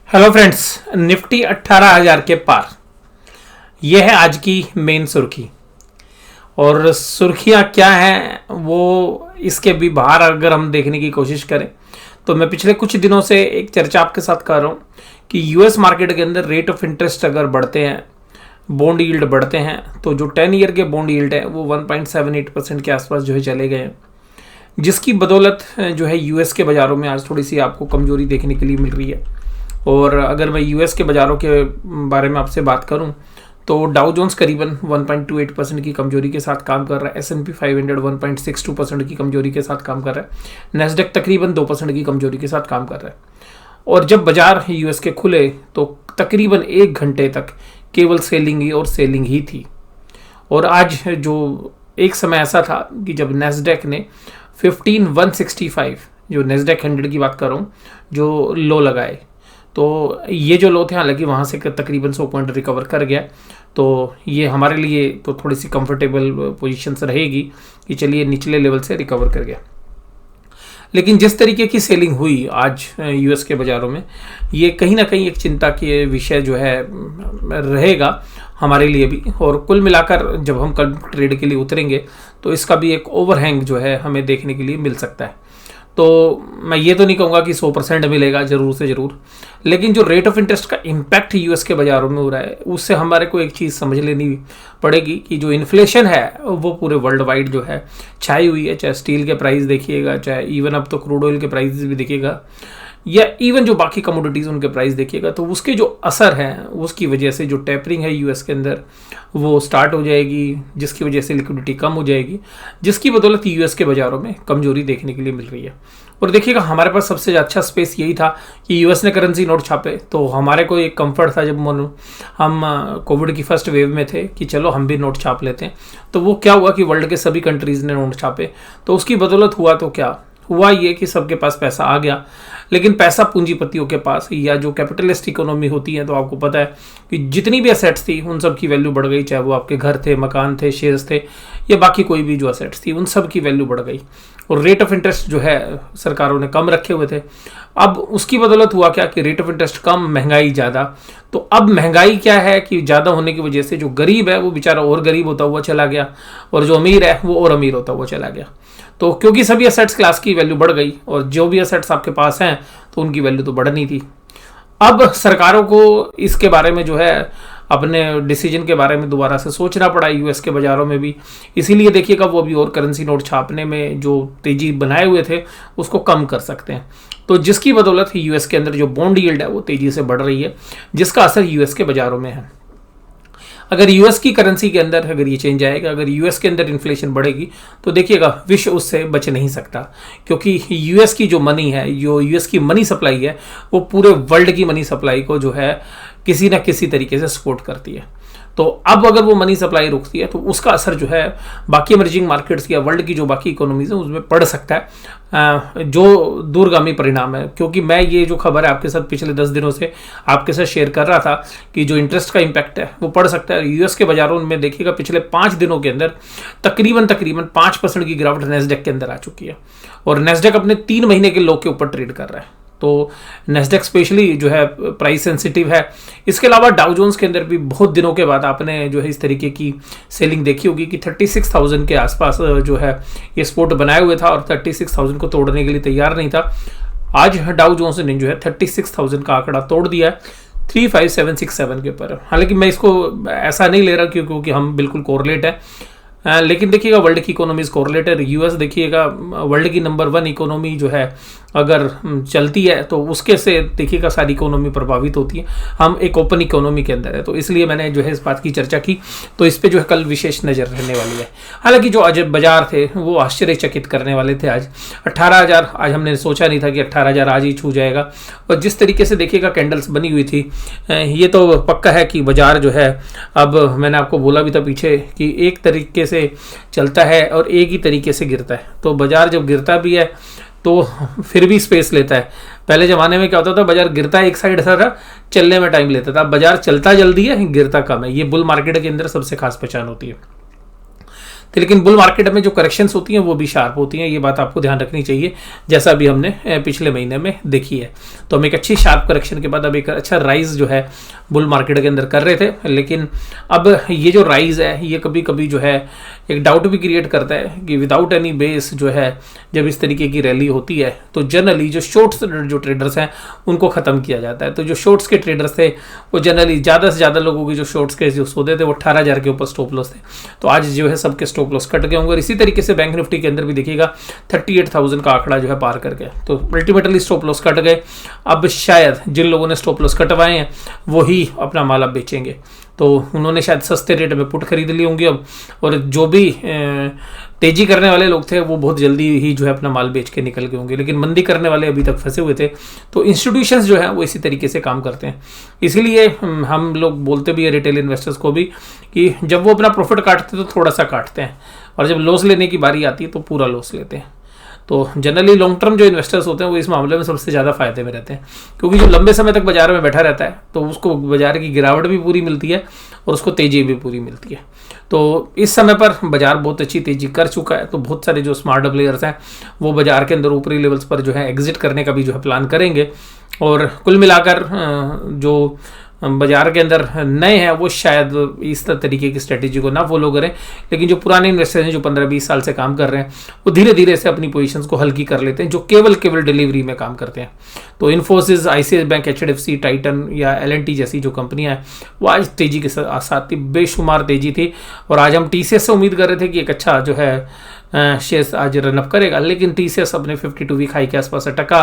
Hello friends, Nifty 18,000 के पार। यह है आज की मेन सुर्खी। और सुर्खियां क्या हैं वो इसके भी बाहर अगर हम देखने की कोशिश करें तो मैं पिछले कुछ दिनों से एक चर्चा आपके साथ कर रहा हूं कि यूएस मार्केट के अंदर रेट ऑफ इंटरेस्ट अगर बढ़ते हैं, बॉन्ड यील्ड बढ़ते हैं, तो जो 10 ईयर के बॉन्ड यील्ड है वो 1.78% के आसपास जो है चले गए हैं, जिसकी बदौलत जो है यूएस के बाज़ारों में आज थोड़ी सी आपको कमजोरी देखने के लिए मिल रही है। और अगर मैं यूएस के बाज़ारों के बारे में आपसे बात करूं तो डाउ जोन्स करीबन 1.28% की कमजोरी के साथ काम कर रहा है, S&P 500 1.62% की कमजोरी के साथ काम कर रहा है, नेस्डेक तकरीबन 2% की कमजोरी के साथ काम कर रहा है। और जब बाजार यूएस के खुले तो तकरीबन 1 घंटे तक केवल सेलिंग ही और सेलिंग ही थी। और आज जो एक समय ऐसा था कि जब नेस्डेक ने 15,165, जो नेस्डेक 100 की बात कर रहा हूँ, जो लो लगाए, तो ये जो लो थे हालांकि वहाँ से तकरीबन 100 पॉइंट रिकवर कर गया। तो ये हमारे लिए तो थोड़ी सी कंफर्टेबल पोजीशंस रहेगी कि चलिए निचले लेवल से रिकवर कर गया। लेकिन जिस तरीके की सेलिंग हुई आज यूएस के बाज़ारों में, ये कहीं ना कहीं एक चिंता की विषय जो है रहेगा हमारे लिए भी। और कुल मिलाकर जब हम कल ट्रेड के लिए उतरेंगे तो इसका भी एक ओवरहैंग जो है हमें देखने के लिए मिल सकता है। तो मैं ये तो नहीं कहूँगा कि 100% मिलेगा ज़रूर से ज़रूर, लेकिन जो रेट ऑफ इंटरेस्ट का इम्पैक्ट यूएस के बाज़ारों में हो रहा है उससे हमारे को एक चीज़ समझ लेनी पड़ेगी कि जो इन्फ्लेशन है वो पूरे वर्ल्ड वाइड जो है छाई हुई है। चाहे स्टील के प्राइस देखिएगा, चाहे इवन अब तो क्रूड ऑयल के प्राइस भी देखिएगा, या इवन जो बाकी कमोडिटीज़ उनके प्राइस देखिएगा, तो उसके जो असर हैं उसकी वजह से जो टेपरिंग है यूएस के अंदर वो स्टार्ट हो जाएगी, जिसकी वजह से लिक्विडिटी कम हो जाएगी, जिसकी बदौलत यूएस के बाज़ारों में कमजोरी देखने के लिए मिल रही है। और देखिएगा हमारे पास सबसे अच्छा स्पेस यही था कि यूएस ने करेंसी नोट छापे, तो हमारे को एक कंफर्ट था जब हम कोविड की फर्स्ट वेव में थे कि चलो हम भी नोट छाप लेते हैं। तो वो क्या हुआ कि वर्ल्ड के सभी कंट्रीज़ ने नोट छापे, तो उसकी बदौलत हुआ तो क्या हुआ ये कि सबके पास पैसा आ गया। लेकिन पैसा पूंजीपतियों के पास, या जो कैपिटलिस्ट इकोनॉमी होती है, तो आपको पता है कि जितनी भी असेट्स थी उन सब की वैल्यू बढ़ गई, चाहे वो आपके घर थे, मकान थे, शेयर्स थे, या बाकी कोई भी जो असेट्स थी उन सब की वैल्यू बढ़ गई। और रेट ऑफ इंटरेस्ट जो है सरकारों ने कम रखे हुए थे। अब उसकी बदौलत हुआ क्या कि रेट ऑफ इंटरेस्ट कम, महंगाई ज़्यादा। तो अब महंगाई क्या है कि ज़्यादा होने की वजह से जो गरीब है वो बेचारा और गरीब होता हुआ चला गया, और जो अमीर है वो और अमीर होता हुआ चला गया। तो क्योंकि सभी असेट्स क्लास की वैल्यू बढ़ गई और जो भी असेट्स आपके पास हैं तो उनकी वैल्यू तो बढ़नी थी। अब सरकारों को इसके बारे में जो है अपने डिसीजन के बारे में दोबारा से सोचना पड़ा यूएस के बाज़ारों में भी। इसीलिए देखिएगा वो अभी और करेंसी नोट छापने में जो तेज़ी बनाए हुए थे उसको कम कर सकते हैं। तो जिसकी बदौलत यूएस के अंदर जो बॉन्ड यील्ड है वो तेज़ी से बढ़ रही है, जिसका असर यूएस के बाज़ारों में है। अगर यूएस की करेंसी के अंदर अगर ये चेंज आएगा, अगर यूएस के अंदर इन्फ्लेशन बढ़ेगी, तो देखिएगा विश्व उससे बच नहीं सकता, क्योंकि यूएस की जो मनी है, जो यूएस की मनी सप्लाई है, वो पूरे वर्ल्ड की मनी सप्लाई को जो है किसी ना किसी तरीके से सपोर्ट करती है। तो अब अगर वो मनी सप्लाई रुकती है तो उसका असर जो है बाकी इमर्जिंग मार्केट्स या वर्ल्ड की जो बाकी इकोनॉमीज है उसमें पड़ सकता है, जो दूरगामी परिणाम है। क्योंकि मैं ये जो खबर है आपके साथ पिछले 10 दिनों से आपके साथ शेयर कर रहा था कि जो इंटरेस्ट का इम्पैक्ट है वो पड़ सकता है। यूएस के बाज़ारों में देखिएगा पिछले 5 दिनों के अंदर तकरीबन 5% की गिरावट नेस्डेक के अंदर आ चुकी है, और नेस्डेक अपने 3 महीने के लो के ऊपर ट्रेड कर रहा है। तो नेस्डेक स्पेशली जो है प्राइस सेंसिटिव है। इसके अलावा डाउ जोन्स के अंदर भी बहुत दिनों के बाद आपने जो है इस तरीके की सेलिंग देखी होगी कि 36,000 के आसपास जो है ये सपोर्ट बनाए हुए था और 36,000 को तोड़ने के लिए तैयार नहीं था। आज डाउ जोन्स ने जो है 36,000 का आंकड़ा तोड़ दिया है 35767 के ऊपर। हालांकि मैं इसको ऐसा नहीं ले रहा क्योंकि हम बिल्कुल कोरिलेट है, लेकिन देखिएगा वर्ल्ड की इकोनॉमीज कोरिलेटेड। यूएस देखिएगा वर्ल्ड की नंबर 1 इकोनॉमी जो है अगर चलती है तो उसके से देखिएगा सारी इकोनॉमी प्रभावित होती है। हम एक ओपन इकोनॉमी के अंदर है, तो इसलिए मैंने जो है इस बात की चर्चा की। तो इस पे जो है कल विशेष नज़र रहने वाली है। हालांकि जो आज बाजार थे वो आश्चर्यचकित करने वाले थे। आज 18,000, आज हमने सोचा नहीं था कि 18,000 आज ही छू जाएगा। और जिस तरीके से देखिएगा कैंडल्स बनी हुई थी, ये तो पक्का है कि बाजार जो है, अब मैंने आपको बोला भी था पीछे कि एक तरीके से चलता है और एक ही तरीके से गिरता है। तो बाजार जब गिरता भी है तो फिर भी स्पेस लेता है। पहले ज़माने में क्या होता था, बाजार गिरता है एक साइड ऐसा था, चलने में टाइम लेता था। बाजार चलता जल्दी है, गिरता कम है। ये बुल मार्केट के अंदर सबसे खास पहचान होती है। तो लेकिन बुल मार्केट में जो करेक्शंस होती हैं वो भी शार्प होती हैं, ये बात आपको ध्यान रखनी चाहिए, जैसा अभी हमने पिछले महीने में देखी है। तो हम एक अच्छी शार्प करेक्शन के बाद अब एक अच्छा राइज जो है बुल मार्केट के अंदर कर रहे थे, लेकिन अब ये जो राइज है ये कभी कभी जो है एक डाउट भी क्रिएट करता है कि विदाउट एनी बेस जो है जब इस तरीके की रैली होती है तो जनरली जो शॉर्ट्स जो ट्रेडर्स हैं उनको ख़त्म किया जाता है। तो जो शॉर्ट्स के ट्रेडर्स थे वो जनरली ज़्यादा से ज़्यादा लोगों की जो शॉर्ट्स के जो सौदे थे वो 18,000 के ऊपर स्टॉप लॉस थे, तो आज जो है सबके स्टॉप लॉस कट गए होंगे। और इसी तरीके से बैंक निफ्टी के अंदर भी देखिएगा 38,000 का आंकड़ा जो है पार कर गया, तो अल्टीमेटली स्टॉप लॉस कट गए। अब शायद जिन लोगों ने स्टॉप लॉस कटवाए हैं वही अपना माल अब बेचेंगे, तो उन्होंने शायद सस्ते रेट में पुट खरीद ली होंगी अब, और जो भी तेजी करने वाले लोग थे वो बहुत जल्दी ही जो है अपना माल बेच के निकल गए होंगे, लेकिन मंदी करने वाले अभी तक फंसे हुए थे। तो इंस्टीट्यूशंस जो है वो इसी तरीके से काम करते हैं, इसीलिए हम लोग बोलते भी है रिटेल इन्वेस्टर्स को भी कि जब वो अपना प्रॉफिट काटते हैं तो थोड़ा सा काटते हैं, और जब लॉस लेने की बारी आती है तो पूरा लॉस लेते हैं। तो जनरली लॉन्ग टर्म जो इन्वेस्टर्स होते हैं वो इस मामले में सबसे ज़्यादा फायदे में रहते हैं, क्योंकि जो लंबे समय तक बाजार में बैठा रहता है तो उसको बाजार की गिरावट भी पूरी मिलती है और उसको तेजी भी पूरी मिलती है। तो इस समय पर बाजार बहुत अच्छी तेजी कर चुका है, तो बहुत सारे जो स्मार्ट प्लेयर्स हैं वो बाजार के अंदर ऊपरी लेवल्स पर जो है एग्जिट करने का भी जो है प्लान करेंगे, और कुल मिलाकर जो बाजार के अंदर नए हैं वो शायद इस तरीके की स्ट्रेटेजी को ना फॉलो करें, लेकिन जो पुराने इन्वेस्टर्स हैं जो 15-20 साल से काम कर रहे हैं वो धीरे धीरे से अपनी पोजीशंस को हल्की कर लेते हैं, जो केवल डिलीवरी में काम करते हैं। तो Infosys, ICICI bank, HDFC, Titan या L&T जैसी जो कंपनियां हैं वो आज तेजी के साथ बेशुमार तेजी थी, और आज हम TCS से उम्मीद कर रहे थे कि एक अच्छा जो है शेयर्स आज रनअप करेगा, लेकिन TCS अपने 52 वीक हाई के आसपास अटका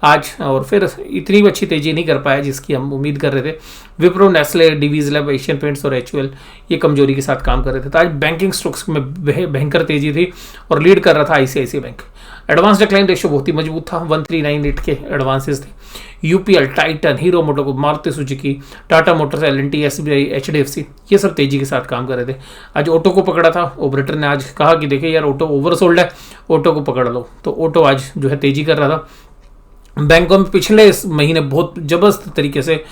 आज, और फिर इतनी अच्छी तेजी नहीं कर पाया जिसकी हम उम्मीद कर रहे थे। Wipro, Nestle, Divi's Lab, Asian Paints और HUL ये कमजोरी के साथ काम कर रहे थे। तो आज बैंकिंग स्टॉक्स में भयंकर तेजी थी और लीड कर रहा था ICICI bank. Advance decline ratio बहुत ही मजबूत था, 1398 के एडवांसेस थे। UPL, Titan, Hero Moto, Maruti Suzuki, Tata Motors, L&T, SBI, HDFC ये सब तेजी के साथ काम कर रहे थे। आज ऑटो को पकड़ा था, ऑपरेटर ने आज कहा कि देखिए यार ऑटो ओवरसोल्ड है, ऑटो को पकड़ लो, तो ऑटो आज जो है तेजी कर रहा था। बैंकों में पिछले महीने बहुत जबरदस्त तरीके से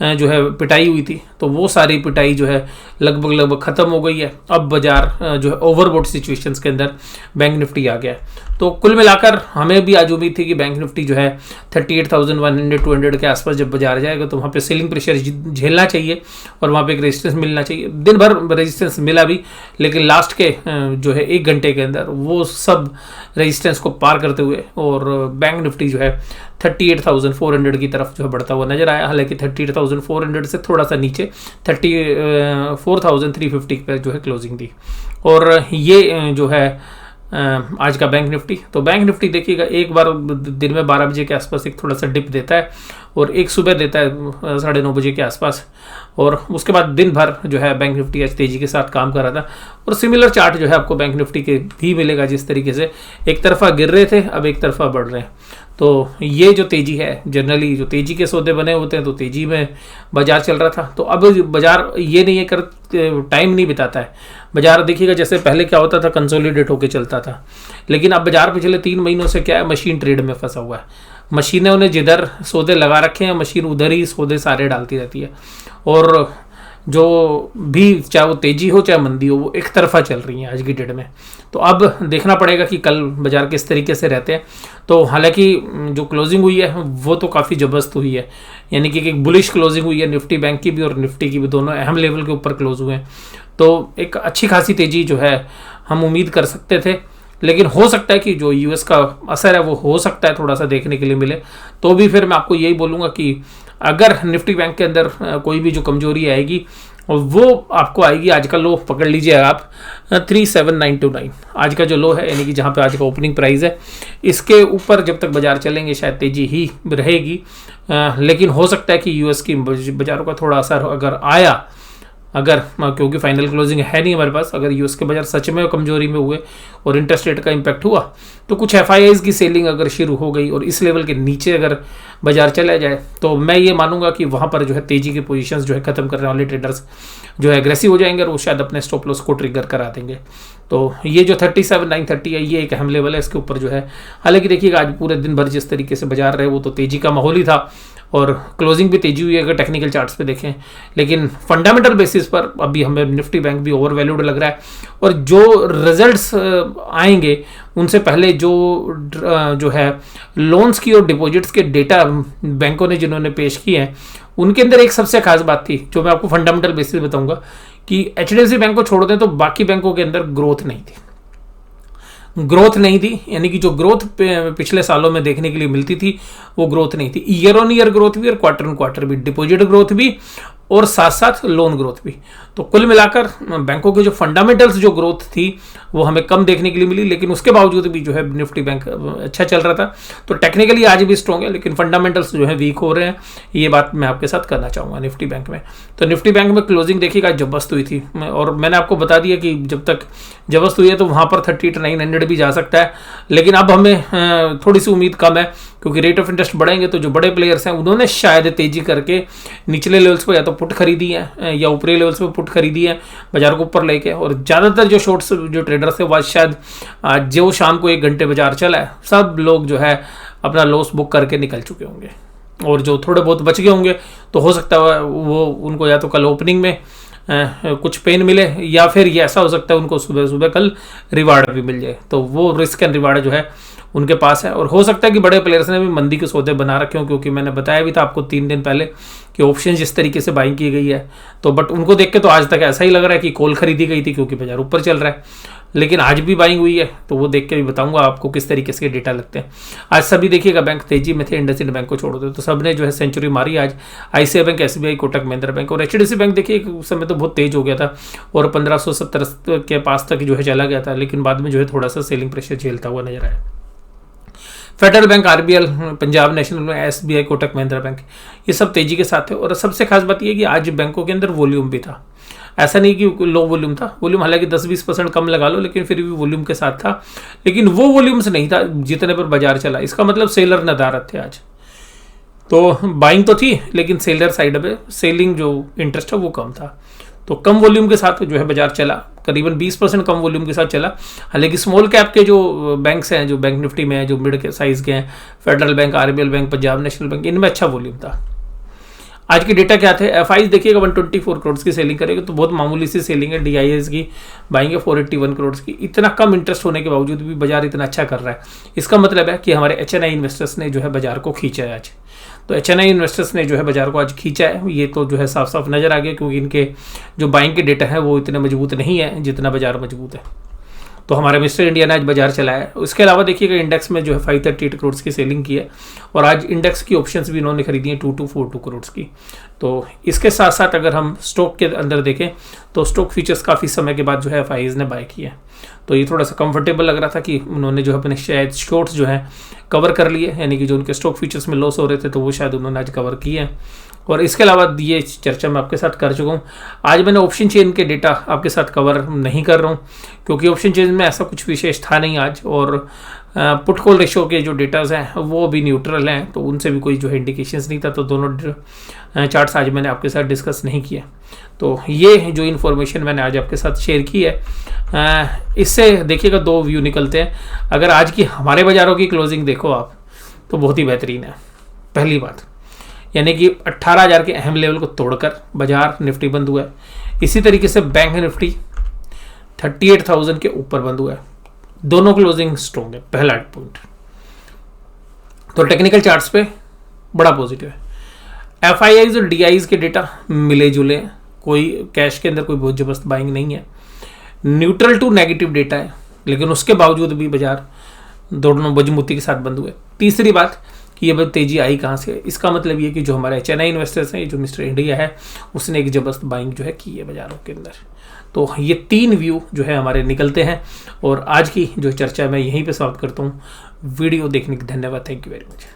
जो है पिटाई हुई थी, तो वो सारी पिटाई जो है लगभग ख़त्म हो गई है। अब बाजार जो है ओवरबोट सिचुएशंस के अंदर बैंक निफ्टी आ गया है। तो कुल मिलाकर हमें भी आज उम्मीद थी कि बैंक निफ्टी जो है 38,100-200 के आसपास जब बाजार जाएगा तो वहाँ पे सेलिंग प्रेशर झेलना चाहिए और वहाँ पे एक रेजिस्टेंस मिलना चाहिए। दिन भर रेजिस्टेंस मिला भी, लेकिन लास्ट के जो है 1 घंटे के अंदर वो सब रेजिस्टेंस को पार करते हुए और बैंक निफ्टी जो है 38,400 की तरफ जो है बढ़ता हुआ नजर आया। हालांकि 38,400 से थोड़ा सा नीचे 34,350 पर जो है क्लोजिंग थी। और ये जो है आज का बैंक निफ्टी, तो बैंक निफ्टी देखिएगा एक बार दिन में 12 बजे के आसपास एक थोड़ा सा डिप देता है और एक सुबह देता है 9:30 बजे के आसपास, और उसके बाद दिन भर जो है बैंक निफ्टी आज तेजी के साथ काम कर रहा था। और सिमिलर चार्ट जो है आपको बैंक निफ्टी के भी मिलेगा, जिस तरीके से एक तरफा गिर रहे थे अब एक तरफा बढ़ रहे हैं। तो ये जो तेजी है, जनरली जो तेजी के सौदे बने होते हैं तो तेजी में बाजार चल रहा था। तो अब बाजार ये नहीं है कर टाइम नहीं बिताता है बाजार। देखिएगा जैसे पहले क्या होता था, कंसोलिडेट होकर चलता था, लेकिन अब बाजार पिछले 3 महीनों से क्या है, मशीन ट्रेड में फंसा हुआ है। मशीनें उन्हें जिधर सौदे लगा रखे हैं मशीन उधर ही सौदे सारे डालती रहती है, और जो भी चाहे वो तेजी हो चाहे मंदी हो वो एक तरफा चल रही है आज की डेट में। तो अब देखना पड़ेगा कि कल बाजार किस तरीके से रहते हैं। तो हालांकि जो क्लोजिंग हुई है वो तो काफ़ी जबरदस्त हुई है, यानी कि एक बुलिश क्लोजिंग हुई है निफ्टी बैंक की भी और निफ्टी की भी, दोनों अहम लेवल के ऊपर क्लोज हुए हैं। तो एक अच्छी खासी तेजी जो है हम उम्मीद कर सकते थे, लेकिन हो सकता है कि जो यूएस का असर है वो हो सकता है थोड़ा सा देखने के लिए मिले। तो भी फिर मैं आपको यही बोलूँगा कि अगर निफ्टी बैंक के अंदर कोई भी जो कमजोरी आएगी और वो आपको आएगी, आज का लो पकड़ लीजिए आप 37,929 आज का जो लो है, यानी कि जहाँ पे आज का ओपनिंग प्राइस है, इसके ऊपर जब तक बाजार चलेंगे शायद तेजी ही रहेगी। लेकिन हो सकता है कि यूएस की बाजारों का थोड़ा असर अगर आया, अगर क्योंकि फाइनल क्लोजिंग है नहीं हमारे पास, अगर यूएस के बाजार सच में कमजोरी में हुए और इंटरेस्ट रेट का इम्पैक्ट हुआ तो कुछ FIIs की सेलिंग अगर शुरू हो गई और इस लेवल के नीचे अगर बाजार चला जाए तो मैं ये मानूंगा कि वहाँ पर जो है तेजी की पोजीशंस जो है खत्म करने वाले ट्रेडर्स जो है एग्रेसिव हो जाएंगे और वो शायद अपने स्टॉप लॉस को ट्रिगर करा देंगे। तो ये जो 37,930 है ये एक अहम लेवल है, इसके ऊपर जो है हालांकि देखिएगा आज पूरे दिन भर जिस तरीके से बाजार रहे वो तो तेजी का माहौल ही था, और क्लोजिंग भी तेजी हुई है अगर टेक्निकल चार्ट्स पे देखें, लेकिन फंडामेंटल बेसिस पर अभी हमें निफ्टी बैंक भी ओवर वैल्यूड लग रहा है। और जो रिजल्ट्स आएंगे उनसे पहले जो है लोन्स की और डिपॉजिट्स के डेटा बैंकों ने जिन्होंने पेश किए हैं उनके अंदर एक सबसे खास बात थी जो मैं आपको फंडामेंटल बेसिस बताऊंगा कि एचडीएफसी बैंक को छोड़ दें तो बाकी बैंकों के अंदर ग्रोथ नहीं थी, यानी कि जो ग्रोथ पिछले सालों में देखने के लिए मिलती थी वो ग्रोथ नहीं थी। ईयर ऑन ईयर ग्रोथ भी और क्वार्टर ऑन क्वार्टर भी, डिपॉजिट ग्रोथ भी और साथ साथ लोन ग्रोथ भी। तो कुल मिलाकर बैंकों के जो फंडामेंटल्स जो ग्रोथ थी वो हमें कम देखने के लिए मिली, लेकिन उसके बावजूद भी जो है निफ्टी बैंक अच्छा चल रहा था। तो टेक्निकली आज भी स्ट्रॉन्ग है, लेकिन फंडामेंटल्स जो है वीक हो रहे हैं, ये बात मैं आपके साथ करना चाहूँगा निफ्टी बैंक में। तो निफ्टी बैंक में क्लोजिंग देखिएगा जबरदस्त हुई थी, और मैंने आपको बता दिया कि जब तक जबरदस्त हुई है तो वहाँ पर 38,900 भी जा सकता है, लेकिन अब हमें थोड़ी सी उम्मीद कम है क्योंकि रेट ऑफ इंटरेस्ट बढ़ेंगे तो जो बड़े प्लेयर्स हैं उन्होंने शायद तेजी करके निचले लेवल्स पर या तो पुट खरीदी है या ऊपरी लेवल्स पे पुट खरीदी है बाजार को ऊपर लेके, और ज़्यादातर जो शॉर्ट्स जो ट्रेडर्स थे वो शायद जो शाम को 1 घंटे बाजार चला है सब लोग जो है अपना लॉस बुक करके निकल चुके होंगे, और जो थोड़े बहुत बच गए होंगे तो हो सकता है वो उनको या तो कल ओपनिंग में कुछ पेन मिले या फिर ये ऐसा हो सकता है उनको सुबह सुबह कल रिवार्ड भी मिल जाए। तो वो रिस्क एंड रिवार्ड जो है उनके पास है, और हो सकता है कि बड़े प्लेयर्स ने भी मंदी के सौदे बना रखे हो, क्योंकि मैंने बताया भी था आपको 3 दिन पहले कि ऑप्शन जिस तरीके से बाइंग की गई है तो बट उनको देख के तो आज तक ऐसा ही लग रहा है कि कॉल खरीदी गई थी क्योंकि बाजार ऊपर चल रहा है, लेकिन आज भी बाइंग हुई है तो वो देख के भी बताऊंगा आपको किस तरीके से डेटा लगते हैं। आज सभी देखिएगा बैंक तेजी में थे, इंडसइंड बैंक को छोड़ दो तो सब ने जो है सेंचुरी मारी आज। ICI bank, SBI, Kotak Mahindra bank और एचडीएफसी बैंक देखिए उस समय तो बहुत तेज हो गया था और 1570 के पास तक जो है चला गया था, लेकिन बाद में जो है थोड़ा सा सेलिंग प्रेशर झेलता हुआ नजर आया। Federal bank, RBL, Punjab national, SBI, Kotak Mahindra bank ये सब तेजी के साथ थे। और सबसे खास बात यह कि आज बैंकों के अंदर वॉल्यूम भी था, ऐसा नहीं कि लो वॉल्यूम था, वॉल्यूम हालांकि 10-20% कम लगा लो लेकिन फिर भी वॉल्यूम के साथ था, लेकिन वो वॉल्यूम्स नहीं था जितने पर बाजार चला। इसका मतलब सेलर नदारत थे आज, तो बाइंग तो थी लेकिन सेलर साइड पे सेलिंग जो इंटरेस्ट है वो कम था, तो कम वॉल्यूम के साथ जो है बाजार चला, करीबन 20% कम वॉल्यूम के साथ चला। हालांकि स्मॉल कैप के जो बैंक्स हैं जो बैंक निफ्टी में है जो मिड के साइज के हैं, federal bank, RBL bank, Punjab national bank, इनमें अच्छा वॉल्यूम था। आज के डेटा क्या थे? एफआई देखिएगा 124 करोड़ की सेलिंग करेगा तो बहुत मामूली सी सेलिंग है। डीआईएस की बाइंग है 481 करोड़ की। इतना कम इंटरेस्ट होने के बावजूद भी बाजार इतना अच्छा कर रहा है, इसका मतलब है कि हमारे एचएनआई इन्वेस्टर्स ने जो है बाजार को खींचा है आज। तो एचएनआई इन्वेस्टर्स ने जो है बाजार को आज खींचा है, ये तो जो है साफ साफ नजर आ गया, क्योंकि इनके जो बाइंग के डेटा है वो इतने मजबूत नहीं है जितना बाजार मजबूत है। तो हमारे मिस्टर इंडिया ने आज बाजार चलाया है। उसके अलावा देखिएगा इंडेक्स में जो है 538 करोड़ की सेलिंग की है, और आज इंडेक्स की ऑप्शंस भी इन्होंने खरीदी हैं 2242 करोड़ की। तो इसके साथ साथ अगर हम स्टॉक के अंदर देखें तो स्टॉक फीचर्स काफ़ी समय के बाद जो है एफआईज ने बाय किया है, तो ये थोड़ा सा कंफर्टेबल लग रहा था कि उन्होंने जो अपने शायद शॉर्ट्स जो है कवर कर लिए, यानी कि जो उनके स्टॉक फीचर्स में लॉस हो रहे थे तो वो शायद उन्होंने आज कवर किए हैं। और इसके अलावा ये चर्चा मैं आपके साथ कर चुका हूँ। आज मैंने ऑप्शन चेन के डेटा आपके साथ कवर नहीं कर रहा हूँ क्योंकि ऑप्शन चेन में ऐसा कुछ विशेष था नहीं आज, और पुट कॉल रेशो के जो डेटाज हैं वो भी न्यूट्रल हैं, तो उनसे भी कोई जो है इंडिकेशंस नहीं था, तो दोनों चार्ट्स आज मैंने आपके साथ डिस्कस नहीं किया। तो ये जो इन्फॉर्मेशन मैंने आज आपके साथ शेयर की है, इससे देखिएगा 2 व्यू निकलते हैं। अगर आज की हमारे बाज़ारों की क्लोजिंग देखो आप तो बहुत ही बेहतरीन है। पहली बात यानी कि 18,000 के अहम लेवल को तोड़कर बाजार निफ्टी बंद हुआ है। इसी तरीके से बैंक निफ्टी 38,000 के ऊपर बंद हुआ है। दोनों क्लोजिंग स्ट्रॉन्ग है, पहला पॉइंट। तो टेक्निकल चार्ट्स पे बड़ा पॉजिटिव है। एफआईआईज और डीआईज के डेटा मिले जुले हैं, कोई कैश के अंदर कोई बहुत जबरदस्त बाइंग नहीं है, न्यूट्रल टू नेगेटिव डेटा है, लेकिन उसके बावजूद भी बाजार दोनों मजबूती के साथ बंद हुए। तीसरी बात कि ये तेजी आई कहाँ से, इसका मतलब ये कि जो हमारे एचएनआई इन्वेस्टर्स हैं, जो मिस्टर इंडिया है, उसने एक जबरदस्त बाइंग जो है की है बाजारों के अंदर। तो ये 3 व्यू जो है हमारे निकलते हैं, और आज की जो चर्चा मैं यहीं पे समाप्त करता हूँ। वीडियो देखने के धन्यवाद। Thank you very much.